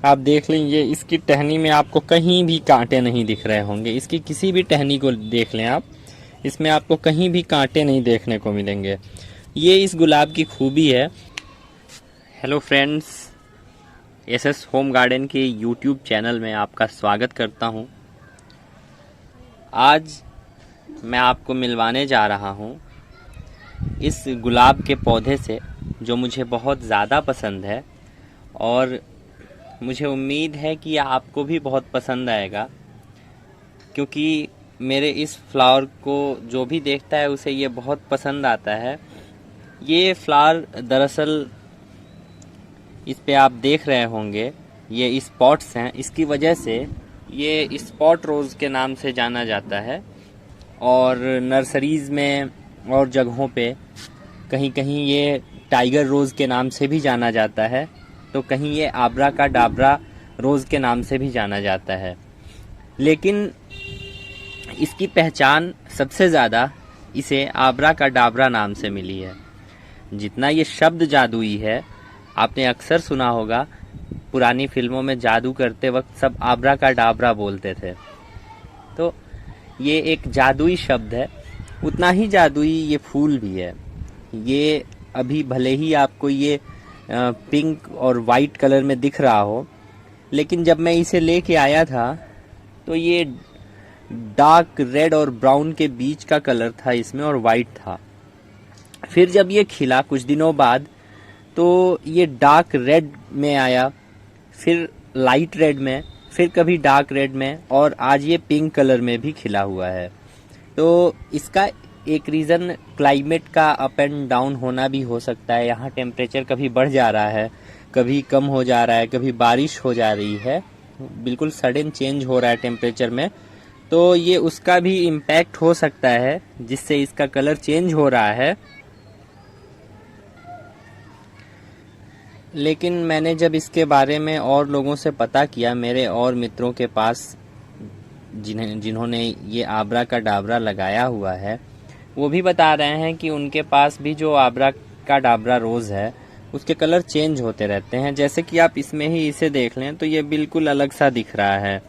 आप देख लें, ये इसकी टहनी में आपको कहीं भी कांटे नहीं दिख रहे होंगे। इसकी किसी भी टहनी को देख लें आप, इसमें आपको कहीं भी कांटे नहीं देखने को मिलेंगे। ये इस गुलाब की खूबी है। Hello friends, SS home garden के यूट्यूब चैनल में आपका स्वागत करता हूं। आज मैं आपको मिलवाने जा रहा हूं इस गुलाब के पौधे से, जो मुझे बहुत ज़्यादा पसंद है और मुझे उम्मीद है कि आपको भी बहुत पसंद आएगा, क्योंकि मेरे इस फ्लावर को जो भी देखता है उसे ये बहुत पसंद आता है। ये फ्लावर दरअसल, इस पे आप देख रहे होंगे, ये स्पॉट्स हैं। इसकी वजह से ये स्पॉट रोज़ के नाम से जाना जाता है और नर्सरीज़ में और जगहों पे कहीं कहीं ये टाइगर रोज़ के नाम से भी जाना जाता है, तो कहीं ये आब्रा का डाबरा रोज़ के नाम से भी जाना जाता है। लेकिन इसकी पहचान सबसे ज़्यादा इसे आब्रा का डाबरा नाम से मिली है। जितना ये शब्द जादुई है, आपने अक्सर सुना होगा, पुरानी फिल्मों में जादू करते वक्त सब आब्रा का डाबरा बोलते थे, तो ये एक जादुई शब्द है। उतना ही जादुई ये फूल भी है। ये अभी भले ही आपको ये पिंक और वाइट कलर में दिख रहा हो, लेकिन जब मैं इसे लेके आया था तो ये डार्क रेड और ब्राउन के बीच का कलर था इसमें, और वाइट था। फिर जब ये खिला कुछ दिनों बाद तो ये डार्क रेड में आया, फिर लाइट रेड में, फिर कभी डार्क रेड में, और आज ये पिंक कलर में भी खिला हुआ है। तो इसका एक रीज़न क्लाइमेट का अप एंड डाउन होना भी हो सकता है। यहाँ टेम्परेचर कभी बढ़ जा रहा है, कभी कम हो जा रहा है, कभी बारिश हो जा रही है, बिल्कुल सडन चेंज हो रहा है टेम्परेचर में, तो ये उसका भी इम्पैक्ट हो सकता है जिससे इसका कलर चेंज हो रहा है। लेकिन मैंने जब इसके बारे में और लोगों से पता किया, मेरे और मित्रों के पास जिन्होंने ये आब्रा का डाबरा लगाया हुआ है, वो भी बता रहे हैं कि उनके पास भी जो आब्रा का डाबरा रोज़ है उसके कलर चेंज होते रहते हैं। जैसे कि आप इसमें ही इसे देख लें तो ये बिल्कुल अलग सा दिख रहा है,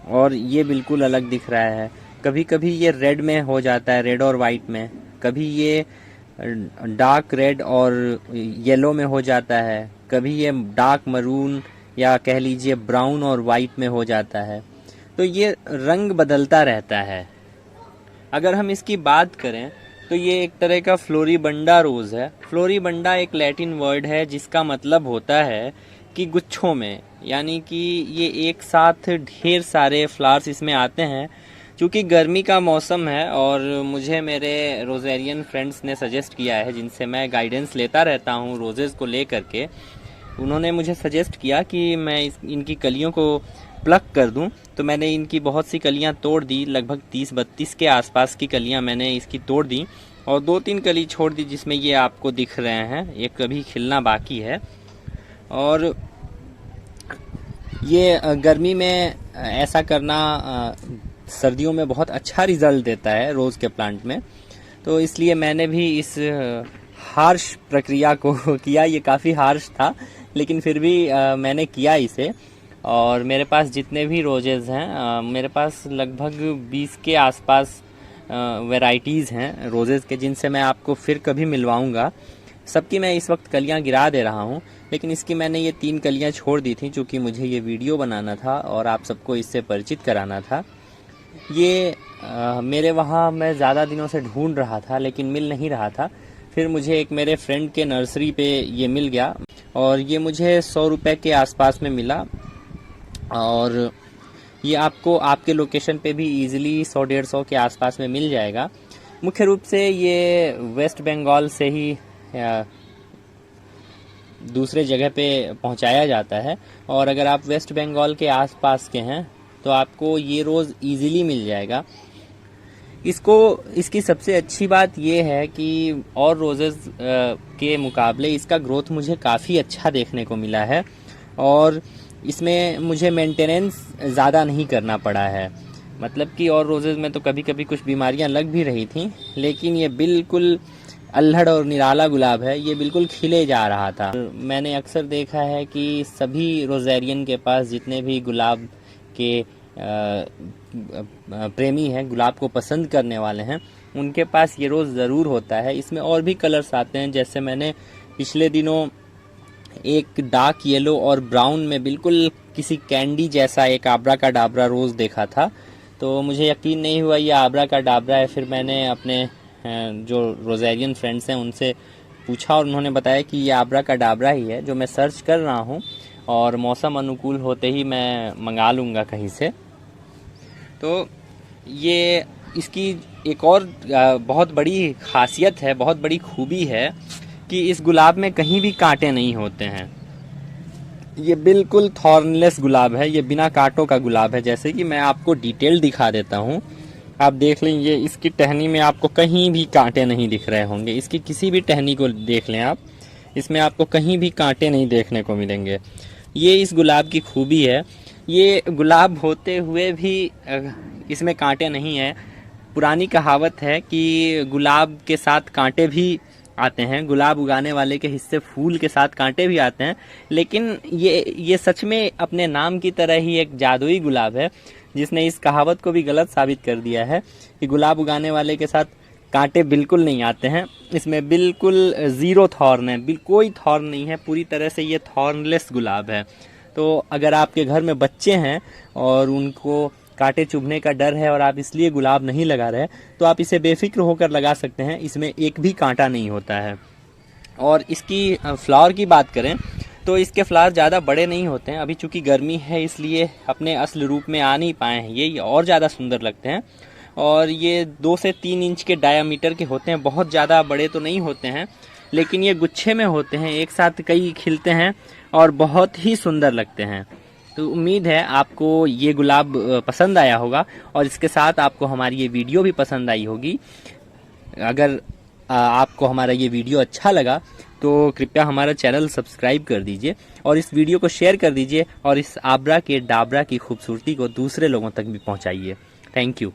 और ये बिल्कुल अलग दिख रहा है। कभी कभी ये रेड में हो जाता है, रेड और वाइट में, कभी ये डार्क रेड और येलो में हो जाता है, कभी ये डार्क मरून या कह लीजिए ब्राउन और वाइट में हो जाता है। तो ये रंग बदलता रहता है। अगर हम इसकी बात करें तो ये एक तरह का फ्लोरीबंडा रोज़ है। फ्लोरीबंडा एक लैटिन वर्ड है जिसका मतलब होता है कि गुच्छों में, यानी कि ये एक साथ ढेर सारे फ्लावर्स इसमें आते हैं। क्योंकि गर्मी का मौसम है और मुझे मेरे रोज़ेरियन फ्रेंड्स ने सजेस्ट किया है, जिनसे मैं गाइडेंस लेता रहता हूँ रोज़ेज़ को ले करके, उन्होंने मुझे सजेस्ट किया कि मैं इनकी कलियों को प्लक कर दूं। तो मैंने इनकी बहुत सी कलियां तोड़ दी, लगभग 30-32 के आसपास की कलियां मैंने इसकी तोड़ दी, और 2-3 कली छोड़ दी जिसमें ये आपको दिख रहे हैं, ये कभी खिलना बाकी है। और ये गर्मी में ऐसा करना सर्दियों में बहुत अच्छा रिज़ल्ट देता है रोज़ के प्लांट में। तो इसलिए मैंने भी इस हार्श प्रक्रिया को किया। ये काफ़ी हार्श था, लेकिन फिर भी मैंने किया इसे। और मेरे पास जितने भी रोजेज़ हैं, मेरे पास लगभग 20 के आसपास वैरायटीज़ हैं रोजेज़ के, जिनसे मैं आपको फिर कभी मिलवाऊंगा। सबकी मैं इस वक्त कलियां गिरा दे रहा हूं, लेकिन इसकी मैंने ये 3 कलियां छोड़ दी थी, चूँकि मुझे ये वीडियो बनाना था और आप सबको इससे परिचित कराना था। ये मेरे वहाँ मैं ज़्यादा दिनों से ढूंढ रहा था, लेकिन मिल नहीं रहा था। फिर मुझे एक मेरे फ्रेंड के नर्सरी पे ये मिल गया, और ये मुझे 100 रुपये के आसपास में मिला। और ये आपको आपके लोकेशन पे भी इजीली 100-150 के आसपास में मिल जाएगा। मुख्य रूप से ये वेस्ट बंगाल से ही दूसरे जगह पे पहुंचाया जाता है, और अगर आप वेस्ट बंगाल के आसपास के हैं तो आपको ये रोज़ इजीली मिल जाएगा। इसकी सबसे अच्छी बात ये है कि और रोजेज़ के मुकाबले इसका ग्रोथ मुझे काफ़ी अच्छा देखने को मिला है, और इसमें मुझे मेंटेनेंस ज़्यादा नहीं करना पड़ा है। मतलब कि और रोजेज़ में तो कभी कभी कुछ बीमारियां लग भी रही थी, लेकिन ये बिल्कुल अल्हड़ और निराला गुलाब है, ये बिल्कुल खिले जा रहा था। मैंने अक्सर देखा है कि सभी रोज़ेरियन के पास जितने भी गुलाब के प्रेमी हैं, गुलाब को पसंद करने वाले हैं, उनके पास ये रोज़ ज़रूर होता है। इसमें और भी कलर्स आते हैं, जैसे मैंने पिछले दिनों एक डार्क येलो और ब्राउन में बिल्कुल किसी कैंडी जैसा एक आब्रा का डाबरा रोज़ देखा था। तो मुझे यकीन नहीं हुआ ये आब्रा का डाबरा है। फिर मैंने अपने जो रोज़ेरियन फ्रेंड्स हैं उनसे पूछा और उन्होंने बताया कि ये आब्रा का डाबरा ही है, जो मैं सर्च कर रहा हूँ और मौसम अनुकूल होते ही मैं मंगा लूँगा कहीं से। तो ये इसकी एक और बहुत बड़ी खासियत है, बहुत बड़ी खूबी है कि इस गुलाब में कहीं भी कांटे नहीं होते हैं। ये बिल्कुल थॉर्नलेस गुलाब है, ये बिना कांटों का गुलाब है। जैसे कि मैं आपको डिटेल दिखा देता हूँ, आप देख लें, ये इसकी टहनी में आपको कहीं भी कांटे नहीं दिख रहे होंगे। इसकी किसी भी टहनी को देख लें आप, इसमें आपको कहीं भी कांटे नहीं देखने को मिलेंगे। ये इस गुलाब की खूबी है। ये गुलाब होते हुए भी इसमें कांटे नहीं हैं। पुरानी कहावत है कि गुलाब के साथ कांटे भी आते हैं, गुलाब उगाने वाले के हिस्से फूल के साथ कांटे भी आते हैं, लेकिन ये सच में अपने नाम की तरह ही एक जादुई गुलाब है, जिसने इस कहावत को भी गलत साबित कर दिया है कि गुलाब उगाने वाले के साथ कांटे बिल्कुल नहीं आते हैं। इसमें बिल्कुल ज़ीरो थॉर्न है, कोई थॉर्न नहीं है, पूरी तरह से ये थॉर्नलेस गुलाब है। तो अगर आपके घर में बच्चे हैं और उनको कांटे चुभने का डर है और आप इसलिए गुलाब नहीं लगा रहे, तो आप इसे बेफिक्र होकर लगा सकते हैं। इसमें एक भी कांटा नहीं होता है। और इसकी फ्लावर की बात करें तो इसके फ्लावर ज़्यादा बड़े नहीं होते हैं। अभी चूँकि गर्मी है इसलिए अपने असल रूप में आ नहीं पाए हैं, ये और ज़्यादा सुंदर लगते हैं। और ये 2 से 3 इंच के डायामीटर के होते हैं, बहुत ज़्यादा बड़े तो नहीं होते हैं, लेकिन ये गुच्छे में होते हैं, एक साथ कई खिलते हैं और बहुत ही सुंदर लगते हैं। तो उम्मीद है आपको ये गुलाब पसंद आया होगा और इसके साथ आपको हमारी ये वीडियो भी पसंद आई होगी। अगर आपको हमारा ये वीडियो अच्छा लगा तो कृपया हमारा चैनल सब्सक्राइब कर दीजिए और इस वीडियो को शेयर कर दीजिए और इस आब्रा के डाबरा की खूबसूरती को दूसरे लोगों तक भी पहुंचाइए। Thank you.